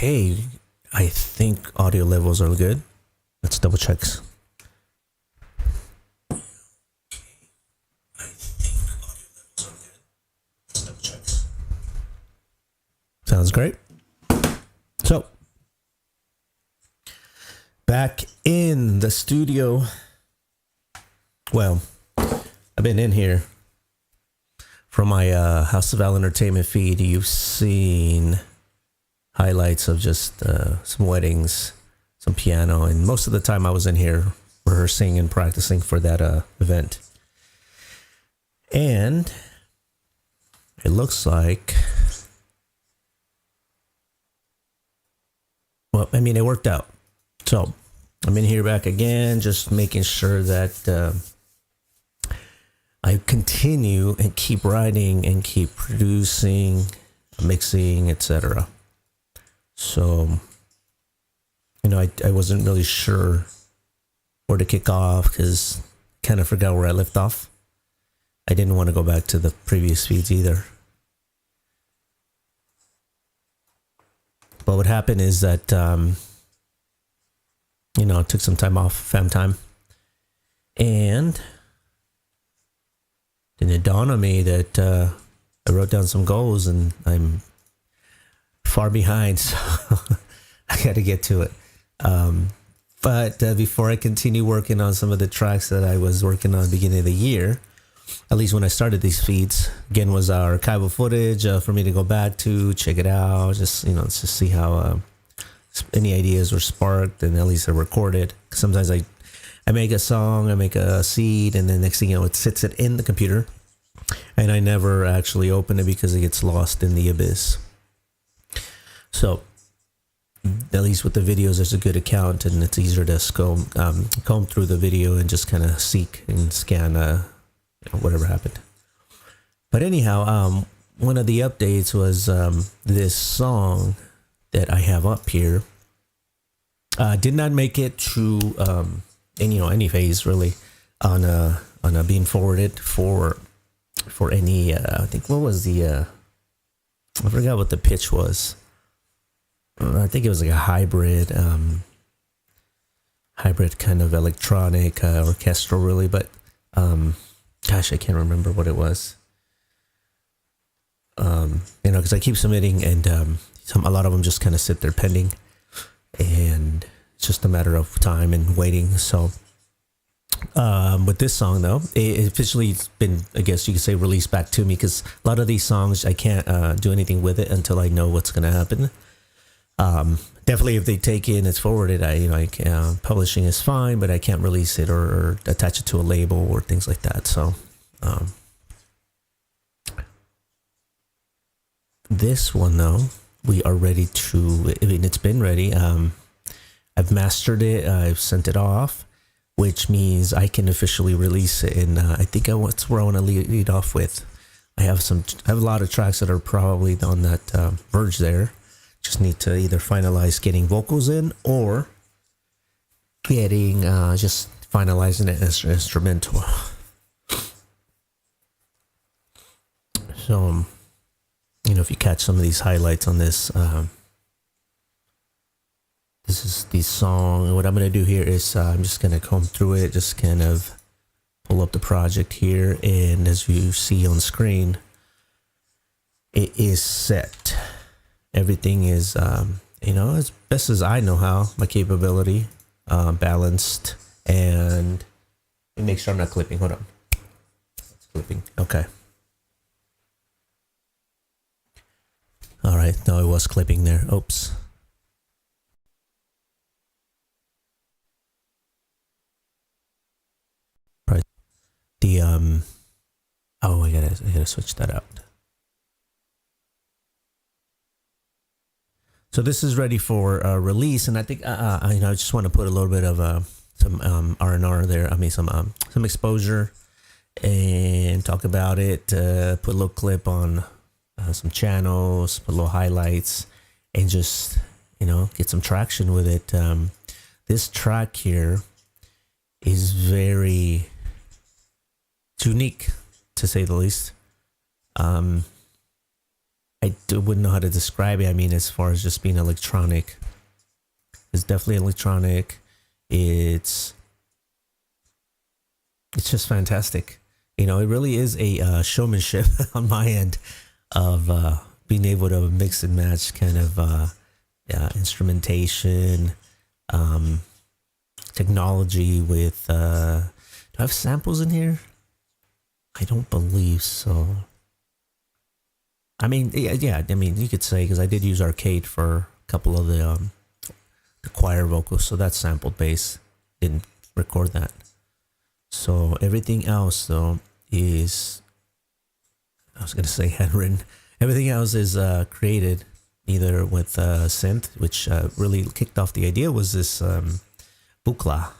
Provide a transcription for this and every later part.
Okay, I think audio levels are good. Let's double check. Sounds great. So, back in the studio. Well, I've been in here from my House of Al Entertainment feed. You've seen highlights of just some weddings, some piano, and most of the time I was in here rehearsing and practicing for that event. And it looks like, well, I mean, it worked out. So I'm in here back again, just making sure that I continue and keep writing and keep producing, mixing, etc. So, I wasn't really sure where to kick off because I kind of forgot where I left off. I didn't want to go back to the previous feeds either. But what happened is that, I took some time off, fam time. And then it dawned on me that I wrote down some goals and I'm far behind, so I got to get to it. But before I continue working on some of the tracks that I was working on at the beginning of the year, at least when I started these feeds, again, was our archival footage for me to go back to, check it out, just see how any ideas were sparked and at least I recorded. Sometimes I make a song, I make a seed, and then next thing you know, it sits it in the computer, and I never actually open it because it gets lost in the abyss. So, at least with the videos, there's a good account, and it's easier to comb through the video and just kind of seek and scan whatever happened. But anyhow, one of the updates was this song that I have up here. Did not make it to any phase really on being forwarded for any. I think what was the I forgot what the pitch was. I think it was like a hybrid kind of electronic orchestral really, but gosh, I can't remember what it was. Because I keep submitting and a lot of them just kind of sit there pending, and it's just a matter of time and waiting. So with this song though, it officially been, I guess you could say, released back to me, because a lot of these songs I can't do anything with it until I know what's going to happen. Definitely if they take it and it's forwarded, publishing is fine, but I can't release it or attach it to a label or things like that. So this one though, we are ready to, it's been ready. I've mastered it. I've sent it off, which means I can officially release it. And I think that's where I want to lead off with. I have a lot of tracks that are probably on that verge there. Just need to either finalize getting vocals in or getting just finalizing it as instrumental. So, if you catch some of these highlights on this, this is the song. What I'm going to do here is I'm just going to comb through it, just kind of pull up the project here, and as you see on screen, it is set. Everything is, as best as I know how, my capability, balanced, and let me make sure I'm not clipping. Hold on. It's clipping. Okay. All right. No, it was clipping there. Oops. Right. The, oh, I gotta switch that out. So this is ready for release, and I think I just want to put a little bit of some R&R there. I mean some exposure, and talk about it. Put a little clip on some channels, put little highlights, and just get some traction with it. This track here is very unique, to say the least. wouldn't know how to describe it. I mean, as far as just being electronic, it's definitely electronic. It's just fantastic. You know, it really is a showmanship on my end of being able to mix and match kind of instrumentation, technology with. Do I have samples in here? I don't believe so. I mean, yeah. I mean, you could say because I did use Arcade for a couple of the choir vocals, so that's sampled bass. Didn't record that. So everything else though is, I was gonna say handwritten. Everything else is created either with synth, which really kicked off the idea was this bukla.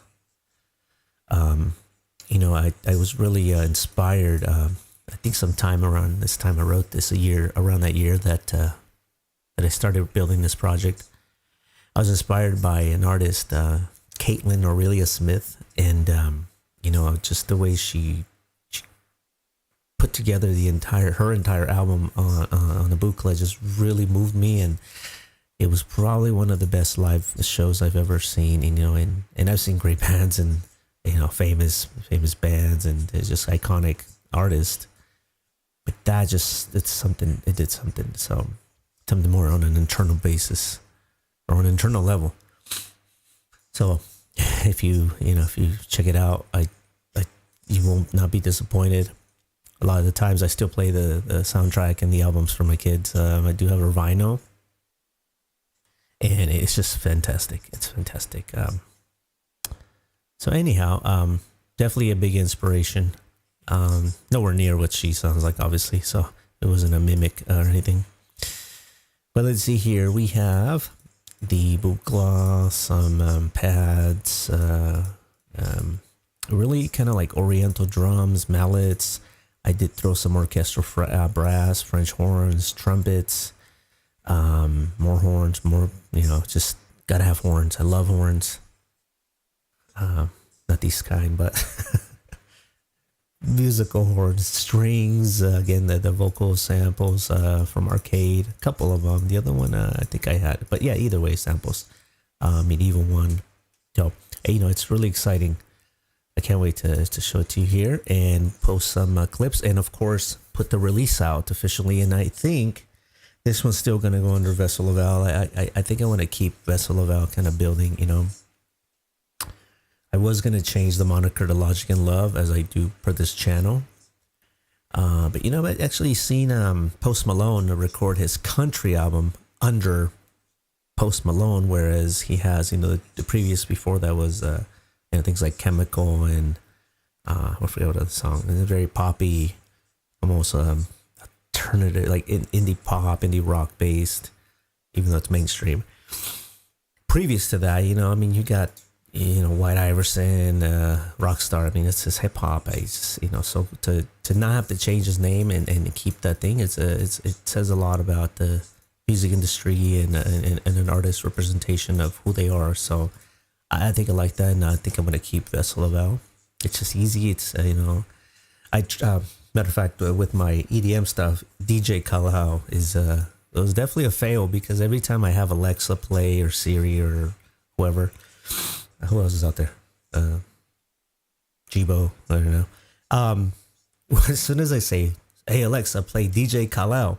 You know, I was really inspired. I think sometime around this time I wrote this around that year that I started building this project. I was inspired by an artist, Caitlin Aurelia Smith, and you know, just the way she put together her entire album on the bukla just really moved me, and it was probably one of the best live shows I've ever seen. You know, and I've seen great bands and, you know, famous bands, and it's just iconic artists. But that just it did something. So something more on an internal basis or on an internal level. So if you check it out, you will not be disappointed. A lot of the times I still play the soundtrack and the albums for my kids. I do have a vinyl, and it's just fantastic. It's fantastic. So anyhow, definitely a big inspiration. Nowhere near what she sounds like, obviously, so it wasn't a mimic or anything. But let's see here. We have the bukla, some pads, really kind of like oriental drums, mallets. I did throw some orchestral brass, French horns, trumpets, more horns, more, you know, just gotta have horns. I love horns. Not these kind, but musical horns, strings, again, the vocal samples from Arcade, a couple of them. The other one I think I had, but yeah, either way, samples. Medieval one. So, you know, it's really exciting. I can't wait to show it to you here and post some clips, and of course put the release out officially. And I think this one's still going to go under Vessel of Al. I think I want to keep Vessel of Al kind of building, you know. I was going to change the moniker to Logic and Love as I do for this channel. But you know, I actually seen Post Malone record his country album under Post Malone, whereas he has, you know, the previous before that was you know, things like Chemical and I forget what other song. It's very poppy, almost alternative, like indie pop, indie rock based, even though it's mainstream. Previous to that, you know, I mean, you got, you know, White Iverson, Rockstar. I mean, it's just hip hop. I just, you know, so to not have to change his name and keep that thing, it says a lot about the music industry and an artist's representation of who they are. So I think I like that, and I think I'm gonna keep Vessel of Al. It's just easy. It's you know, matter of fact, with my EDM stuff, DJ Kalau is it was definitely a fail, because every time I have Alexa play or Siri or whoever, who else is out there, Jibo, I don't know. As soon as I say, "Hey Alexa, play DJ Kalau,"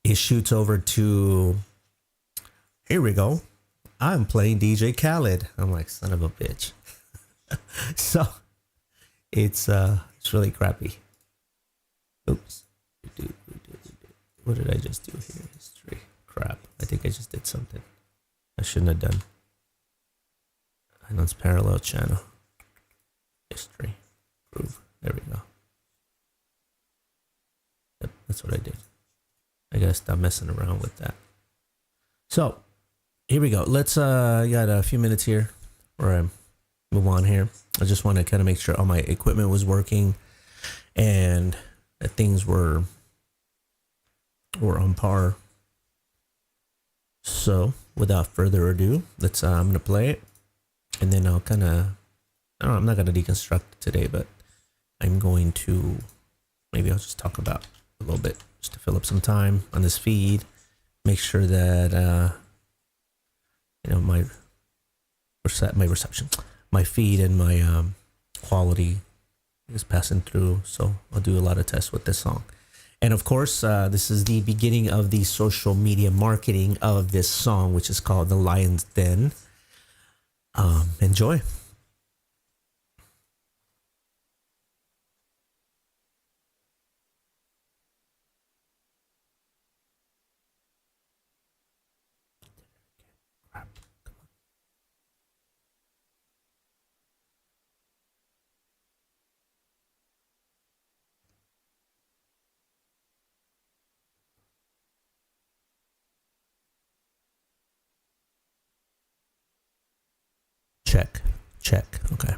it shoots over to, "Here we go, I'm playing DJ Khaled." I'm like, son of a bitch. So it's really crappy. Oops. What did I just do here? History. Crap. I think I just did something I shouldn't have done. I know it's parallel channel. History. Groove. There we go. Yep, that's what I did. I gotta stop messing around with that. So here we go. Let's got a few minutes here where I move on here. I just want to kind of make sure all my equipment was working and that things were on par. So without further ado, let's I'm gonna play it, and then I'll kind of, I'm not gonna deconstruct it today, but I'm going to, maybe I'll just talk about a little bit just to fill up some time on this feed. Make sure that my reception, my feed, and my quality is passing through. So I'll do a lot of tests with this song. And of course, this is the beginning of the social media marketing of this song, which is called The Lion's Den. Enjoy. Check. Okay.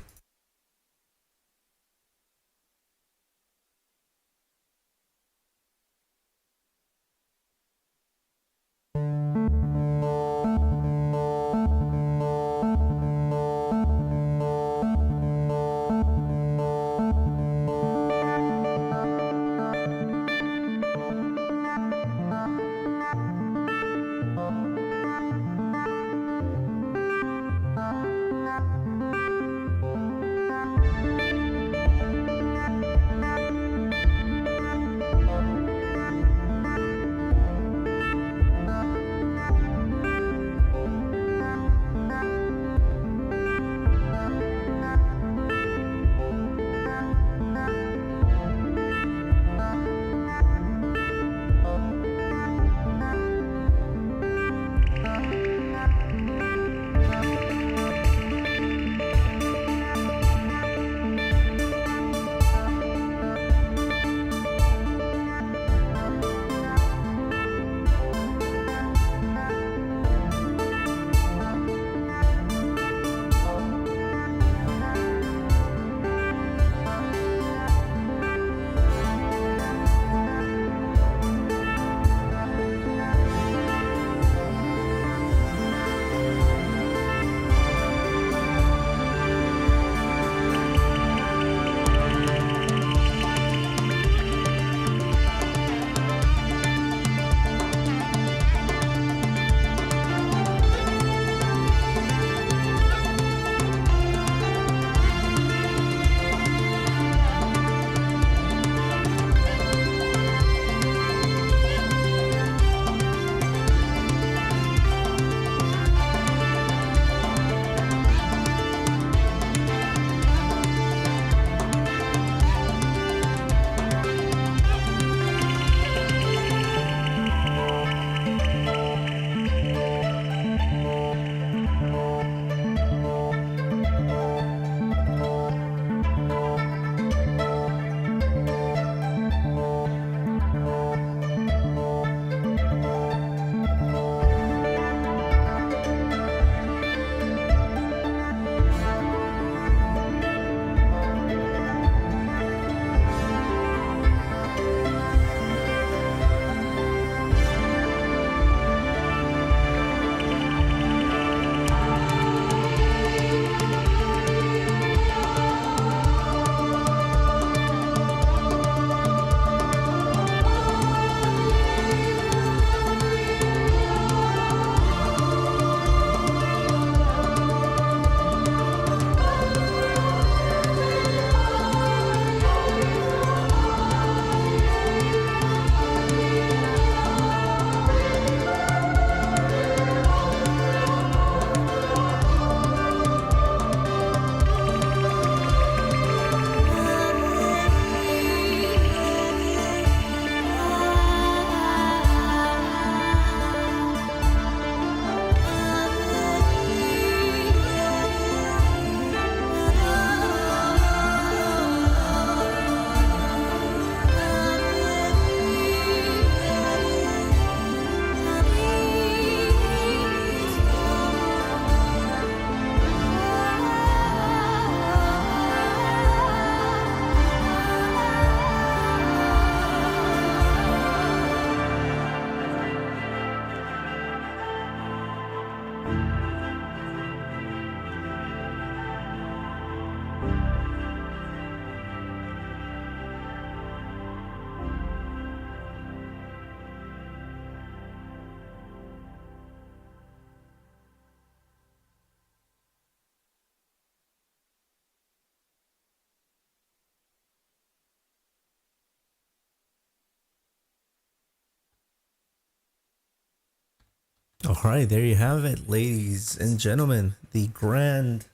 All right, there you have it, ladies and gentlemen. The grand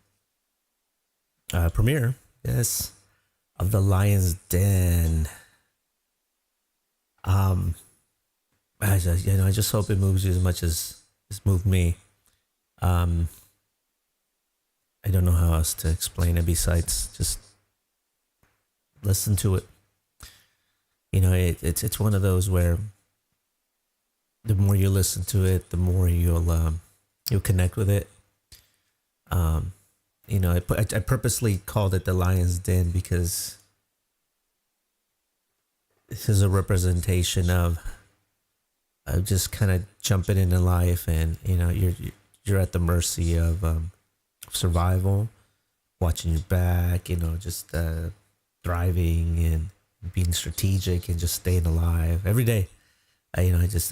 premiere, yes, of The Lion's Den. I just hope it moves you as much as it's moved me. I don't know how else to explain it besides just listen to it. It's one of those where the more you listen to it, the more you'll connect with it. I purposely called it The Lion's Den because this is a representation of just kind of jumping into life, and you're at the mercy of survival, watching your back, just thriving and being strategic and just staying alive every day. I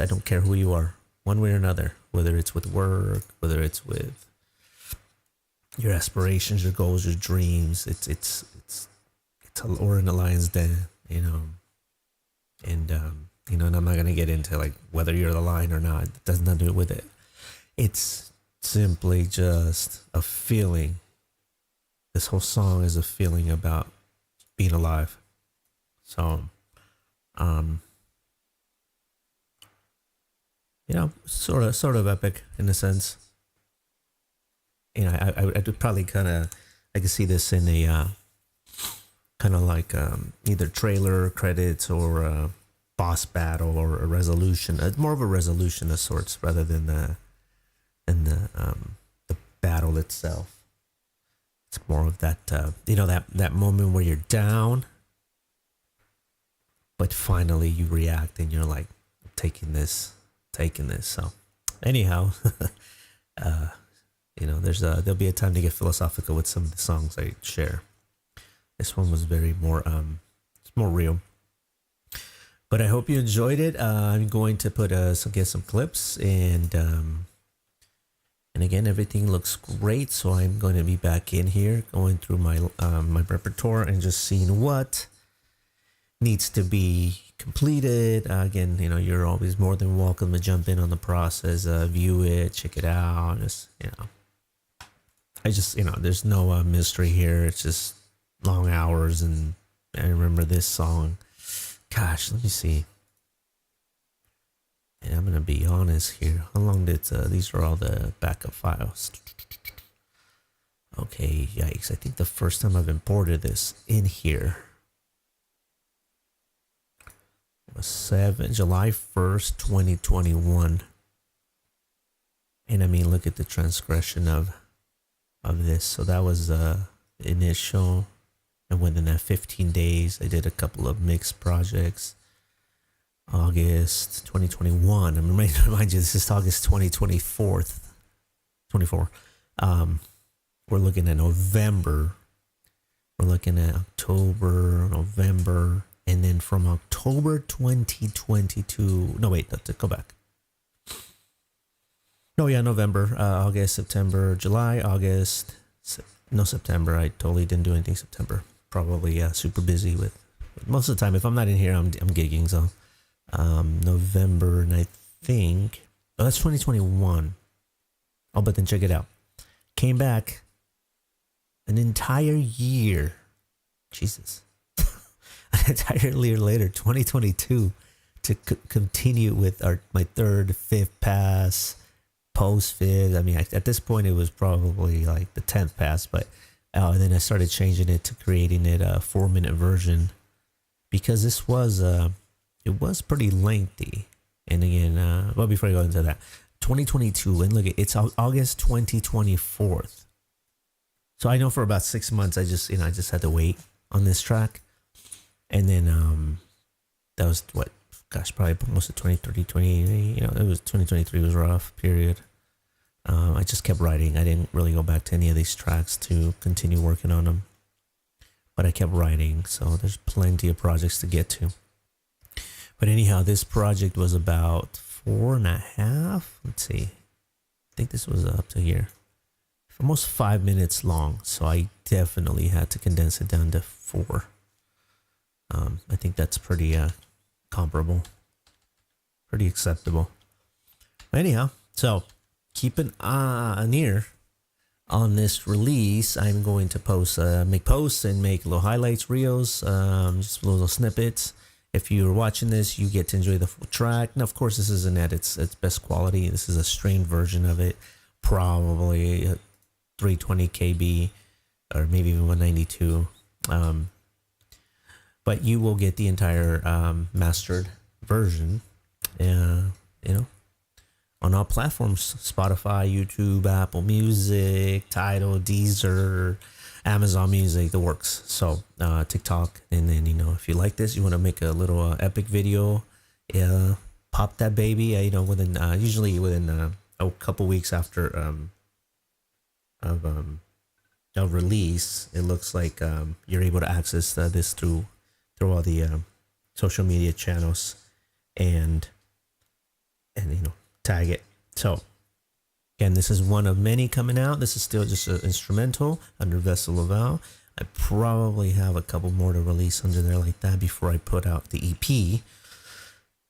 don't care who you are, one way or another, whether it's with work, whether it's with your aspirations, your goals, your dreams. It's or in the lion's den, and and I'm not gonna get into like whether you're the lion or not. It does not do with it. It's simply just a feeling. This whole song is a feeling about being alive. So, sort of epic in a sense. I would probably I could see this in a kind of like either trailer credits or a boss battle or a resolution. More of a resolution of sorts rather than the battle itself. It's more of that that moment where you're down, but finally you react and you're like taking this. So anyhow, there'll be a time to get philosophical with some of the songs I share. This one was very more it's more real. But I hope you enjoyed it. I'm going to put some clips, and again, everything looks great. So I'm going to be back in here, going through my my repertoire and just seeing what needs to be completed. Again, you're always more than welcome to jump in on the process, view it, check it out. There's no mystery here. It's just long hours, and I remember this song. Gosh, let me see. And I'm gonna be honest here. How long did these are all the backup files? Okay, yikes! I think the first time I've imported this in here was July 1st, 2021. And I mean, look at the transgression of this. So that was initial, and within that 15 days, I did a couple of mixed projects. August 2021. I'm going to remind you, this is August 24. We're looking at November. We're looking at October, November, and then from October 2022. No, wait, let's go back. No, yeah, November, August, September, July, August. No, September. I totally didn't do anything September. Probably super busy with most of the time. If I'm not in here, I'm gigging. So November, and I think that's 2021. Oh, but then check it out. Came back an entire year. Jesus. An entire year later, 2022, to continue with my third, fifth pass, post fifth. I mean, at this point, it was probably like the 10th pass, but and then I started changing it to creating it a 4-minute version, because this was it was pretty lengthy. And again, well, before I go into that, 2022, and look, it's August 2024. So I know for about 6 months, I just had to wait on this track. And then that was what, gosh, probably most of 2030, 20, it was 2023 was rough period. I just kept writing. I didn't really go back to any of these tracks to continue working on them, but I kept writing. So there's plenty of projects to get to. But anyhow, this project was about 4.5. Let's see. I think this was up to here. Almost 5 minutes long. So I definitely had to condense it down to 4. I think that's pretty comparable, pretty acceptable. Anyhow, So keep an ear on this release. I'm going to make posts and make little highlights, reels, just little snippets. If you're watching this, you get to enjoy the full track. Now, of course, this isn't at its best quality. This is a strained version of it, probably 320 KB or maybe even 192. But you will get the entire mastered version, on all platforms: Spotify, YouTube, Apple Music, Tidal, Deezer, Amazon Music, the works. So TikTok. And then, if you like this, you want to make a little epic video, pop that baby, usually within a couple weeks after of release. It looks like you're able to access this through all the social media channels, and tag it. So again, this is one of many coming out. This is still just an instrumental under Vessel Laval. I probably have a couple more to release under there like that before I put out the EP.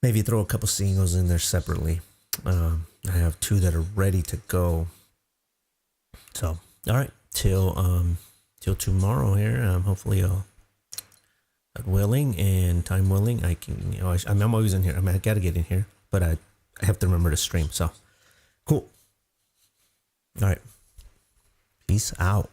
Maybe throw a couple singles in there separately. I have 2 that are ready to go. So all right, till tomorrow here. Hopefully, God willing and time willing, I can. I'm always in here. I gotta get in here, but I have to remember to stream. So cool. All right. Peace out.